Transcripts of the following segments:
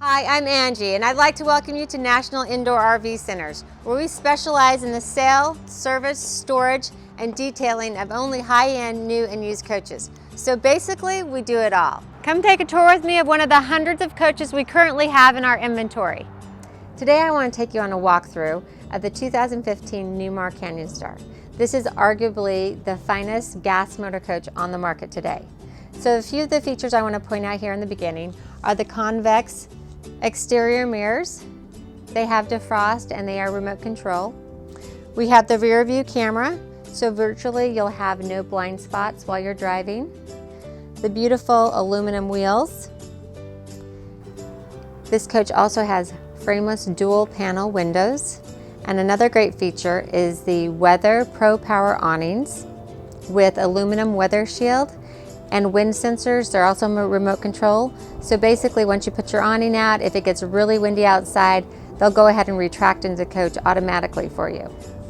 Hi, I'm Angie, and I'd like to welcome you to National Indoor RV Centers, where we specialize in the sale, service, storage, and detailing of only high-end new and used coaches. So basically, we do it all. Come take a tour with me of one of the hundreds of coaches we currently have in our inventory. Today, I want to take you on a walkthrough of the 2015 Newmar Canyon Star. This is arguably the finest gas motor coach on the market today. So a few of the features I want to point out here in the beginning are the convex exterior mirrors. They have defrost and they are remote control. We have the rear view camera, so virtually you'll have no blind spots while you're driving. The beautiful aluminum wheels. This coach also has frameless dual panel windows. And another great feature is the Weather Pro Power awnings with aluminum weather shield and wind sensors. They're also remote control. So basically, once you put your awning out, if it gets really windy outside, they'll go ahead and retract into the coach automatically for you.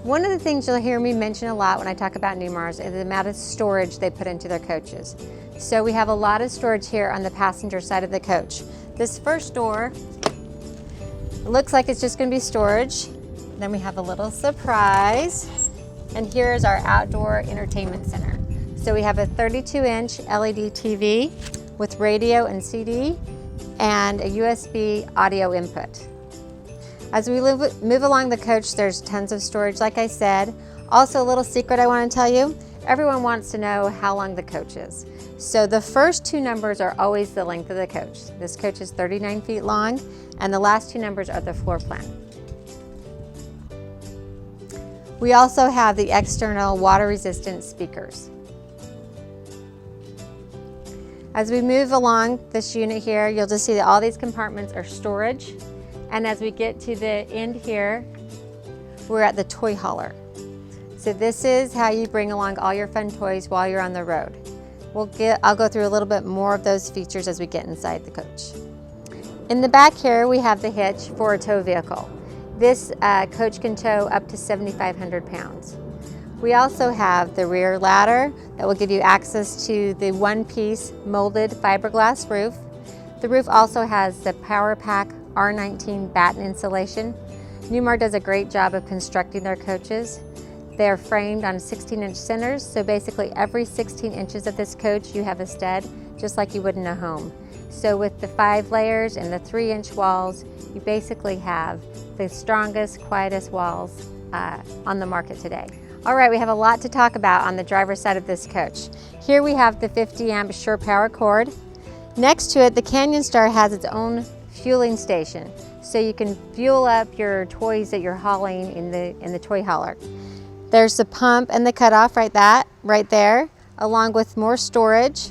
One of the things you'll hear me mention a lot when I talk about Newmars is the amount of storage they put into their coaches. So we have a lot of storage here on the passenger side of the coach. This first door looks like it's just going to be storage. Then we have a little surprise. And here's our outdoor entertainment center. So we have a 32-inch LED TV with radio and CD and a USB audio input. As we move along the coach, there's tons of storage, like I said. Also, a little secret I want to tell you, everyone wants to know how long the coach is. So the first two numbers are always the length of the coach. This coach is 39 feet long, and the last two numbers are the floor plan. We also have the external water-resistant speakers. As we move along this unit here, you'll just see that all these compartments are storage. And as we get to the end here, we're at the toy hauler. So this is how you bring along all your fun toys while you're on the road. I'll go through a little bit more of those features as we get inside the coach. In the back here, we have the hitch for a tow vehicle. This coach can tow up to 7,500 pounds. We also have the rear ladder that will give you access to the one-piece molded fiberglass roof. The roof also has the PowerPack R19 batten insulation. Newmar does a great job of constructing their coaches. They're framed on 16-inch centers, so basically every 16 inches of this coach you have a stud, just like you would in a home. So with the 5 layers and the 3-inch walls, you basically have the strongest, quietest walls on the market today. All right, we have a lot to talk about on the driver's side of this coach. Here we have the 50 amp Sure Power cord. Next to it, the Canyon Star has its own fueling station, so you can fuel up your toys that you're hauling in the toy hauler. There's the pump and the cutoff right there, along with more storage.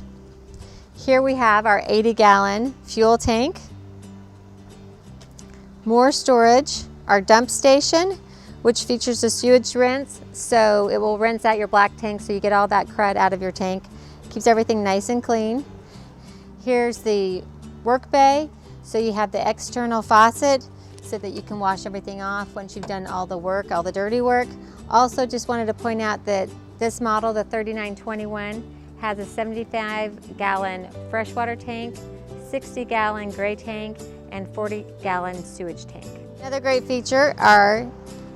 Here we have our 80-gallon fuel tank. More storage, our dump station, which features a sewage rinse, so it will rinse out your black tank so you get all that crud out of your tank. Keeps everything nice and clean. Here's the work bay, so you have the external faucet so that you can wash everything off once you've done all the work, all the dirty work. Also, just wanted to point out that this model, the 3921, has a 75-gallon freshwater tank, 60-gallon gray tank, and 40-gallon sewage tank. Another great feature are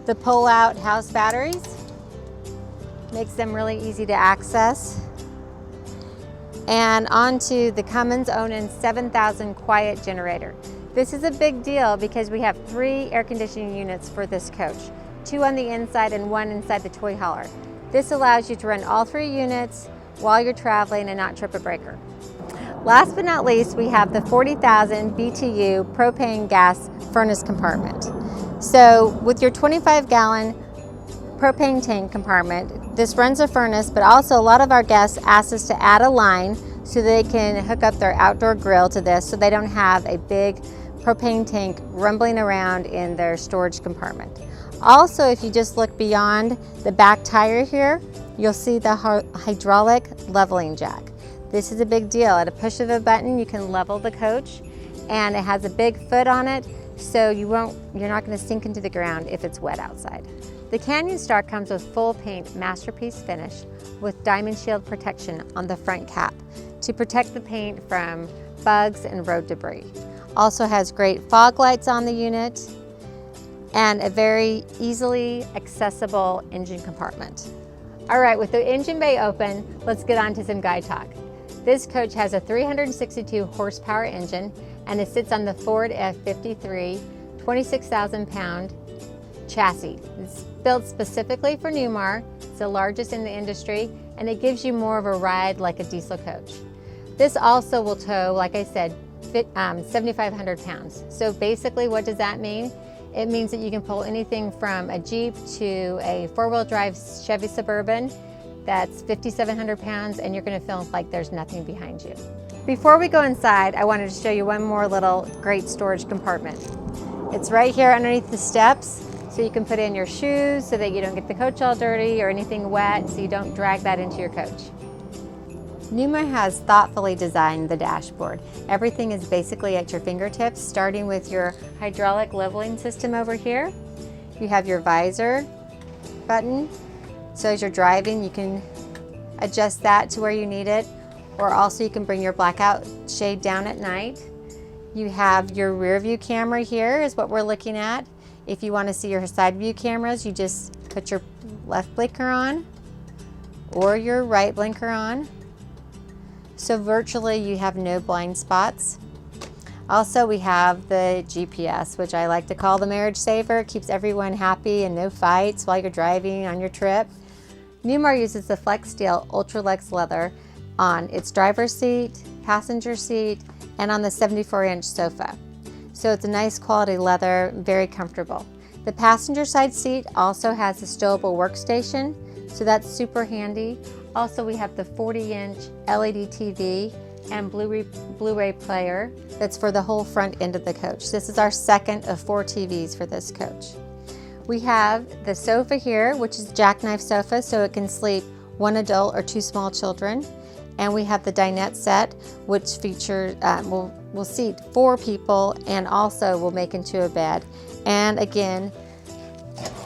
the pull-out house batteries. Makes them really easy to access. And onto the Cummins Onan 7000 quiet generator. This is a big deal because we have 3 air conditioning units for this coach, 2 on the inside and 1 inside the toy hauler. This allows you to run all 3 units while you're traveling and not trip a breaker. Last but not least, we have the 40,000 BTU propane gas furnace compartment. So with your 25-gallon propane tank compartment, this runs a furnace, but also a lot of our guests ask us to add a line so they can hook up their outdoor grill to this so they don't have a big propane tank rumbling around in their storage compartment. Also, if you just look beyond the back tire here, you'll see the hydraulic leveling jack. This is a big deal. At a push of a button, you can level the coach, and it has a big foot on it, so you're not going to sink into the ground if it's wet outside. The Canyon Star comes with full paint masterpiece finish with diamond shield protection on the front cap to protect the paint from bugs and road debris. Also has great fog lights on the unit and a very easily accessible engine compartment. All right, with the engine bay open, let's get on to some guy talk. This coach has a 362 horsepower engine and it sits on the Ford F53 26,000 pound chassis. It's built specifically for Newmar. It's the largest in the industry, and it gives you more of a ride like a diesel coach. This also will tow, like I said, 7,500 pounds. So basically, what does that mean? It means that you can pull anything from a Jeep to a four-wheel drive Chevy Suburban that's 5,700 pounds, and you're gonna feel like there's nothing behind you. Before we go inside, I wanted to show you one more little great storage compartment. It's right here underneath the steps, so you can put in your shoes so that you don't get the coach all dirty or anything wet, so you don't drag that into your coach. Newmar has thoughtfully designed the dashboard. Everything is basically at your fingertips, starting with your hydraulic leveling system over here. You have your visor button, so as you're driving you can adjust that to where you need it, or also you can bring your blackout shade down at night. You have your rear view camera here is what we're looking at. If you want to see your side view cameras, you just put your left blinker on or your right blinker on. So virtually you have no blind spots. Also, we have the GPS, which I like to call the marriage saver. It keeps everyone happy and no fights while you're driving on your trip. Newmar uses the Flex Steel Ultralex leather on its driver's seat, passenger seat, and on the 74-inch sofa. So it's a nice quality leather, very comfortable. The passenger side seat also has a stowable workstation, so that's super handy. Also, we have the 40-inch LED TV and Blu-ray player that's for the whole front end of the coach. This is our second of 4 TVs for this coach. We have the sofa here, which is a jackknife sofa, so it can sleep 1 adult or 2 small children. And we have the dinette set, which features will seat 4 people and also will make into a bed. And again,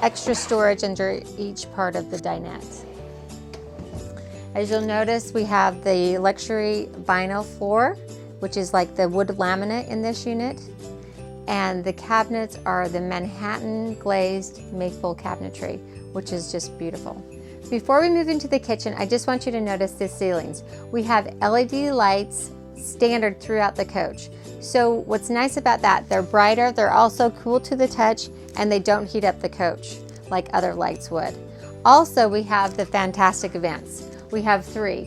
extra storage under each part of the dinette. As you'll notice, we have the luxury vinyl floor, which is like the wood laminate in this unit. And the cabinets are the Manhattan glazed maple cabinetry, which is just beautiful. Before we move into the kitchen, I just want you to notice the ceilings. We have LED lights standard throughout the coach. So what's nice about that, they're brighter, they're also cool to the touch, and they don't heat up the coach like other lights would. Also, we have the fantastic vents. We have 3.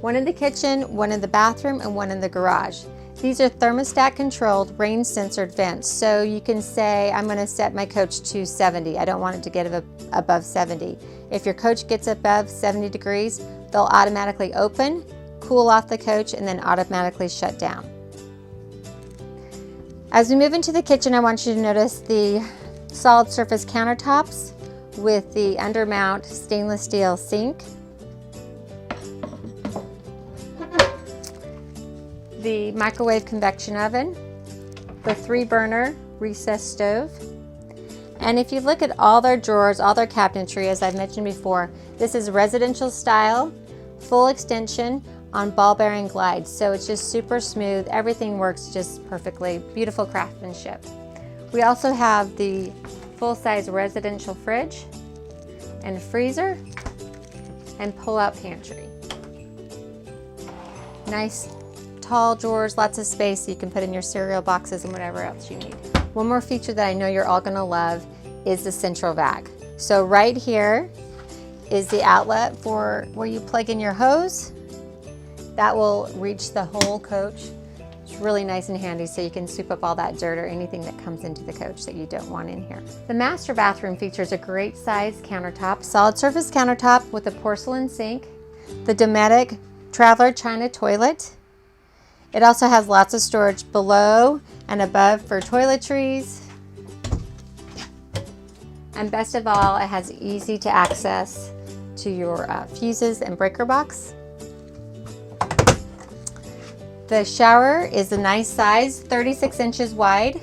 1 in the kitchen, 1 in the bathroom, and 1 in the garage. These are thermostat controlled, rain censored vents. So you can say, I'm gonna set my coach to 70. I don't want it to get above 70. If your coach gets above 70 degrees, they'll automatically open, cool off the coach, and then automatically shut down. As we move into the kitchen, I want you to notice the solid surface countertops with the undermount stainless steel sink, the microwave convection oven, the 3-burner recessed stove. And if you look at all their drawers, all their cabinetry, as I've mentioned before, this is residential style, full extension on ball bearing glides. So it's just super smooth. Everything works just perfectly. Beautiful craftsmanship. We also have the full-size residential fridge and freezer and pull-out pantry. Nice tall drawers, lots of space so you can put in your cereal boxes and whatever else you need. One more feature that I know you're all gonna love is the central vac. So right here is the outlet for where you plug in your hose. That will reach the whole coach. It's really nice and handy so you can sweep up all that dirt or anything that comes into the coach that you don't want in here. The master bathroom features a great size countertop, solid surface countertop with a porcelain sink, the Dometic Traveler China toilet. It also has lots of storage below and above for toiletries. And best of all, it has easy to access to your fuses and breaker box. The shower is a nice size, 36 inches wide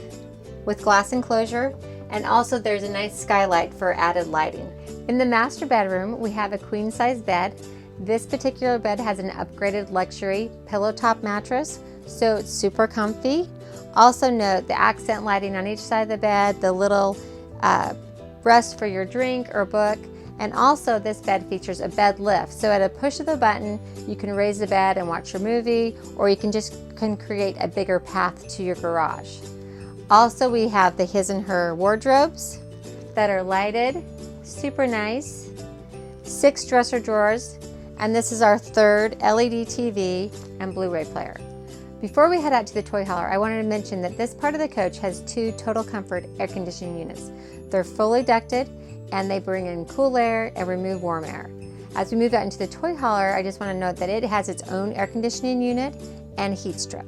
with glass enclosure, and also there's a nice skylight for added lighting. In the master bedroom, we have a queen size bed. This particular bed has an upgraded luxury pillow top mattress, so it's super comfy. Also note the accent lighting on each side of the bed, the little rest for your drink or book, and also this bed features a bed lift. So at a push of the button, you can raise the bed and watch your movie, or you can create a bigger path to your garage. Also, we have the his and her wardrobes that are lighted, super nice, 6 dresser drawers, and this is our 3rd LED TV and Blu-ray player. Before we head out to the toy hauler, I wanted to mention that this part of the coach has 2 Total Comfort air conditioning units. They're fully ducted and they bring in cool air and remove warm air. As we move out into the toy hauler, I just want to note that it has its own air conditioning unit and heat strip.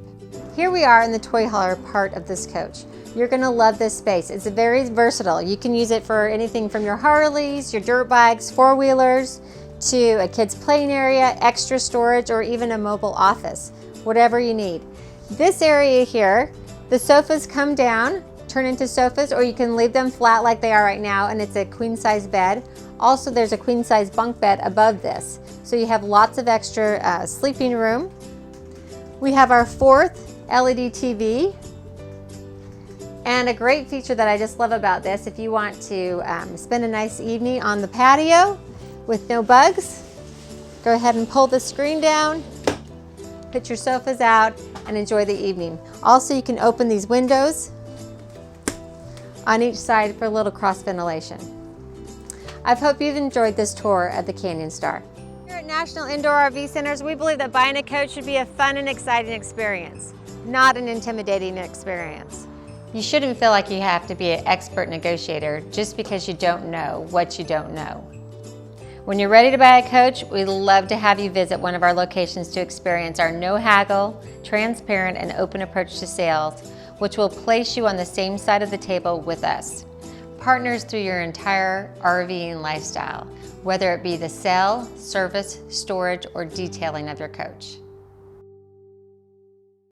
Here we are in the toy hauler part of this coach. You're going to love this space. It's very versatile. You can use it for anything from your Harleys, your dirt bikes, 4-wheelers, to a kid's playing area, extra storage, or even a mobile office, whatever you need. This area here, the sofas come down, turn into sofas, or you can leave them flat like they are right now, and it's a queen size bed. Also, there's a queen size bunk bed above this. So you have lots of extra sleeping room. We have our 4th LED TV. And a great feature that I just love about this, if you want to spend a nice evening on the patio with no bugs, go ahead and pull the screen down, put your sofas out, and enjoy the evening. Also, you can open these windows on each side for a little cross ventilation. I hope you've enjoyed this tour of the Canyon Star. Here at National Indoor RV Centers, we believe that buying a coach should be a fun and exciting experience, not an intimidating experience. You shouldn't feel like you have to be an expert negotiator just because you don't know what you don't know. When you're ready to buy a coach, we'd love to have you visit one of our locations to experience our no haggle, transparent, and open approach to sales, which will place you on the same side of the table with us. Partners through your entire RVing lifestyle, whether it be the sale, service, storage, or detailing of your coach.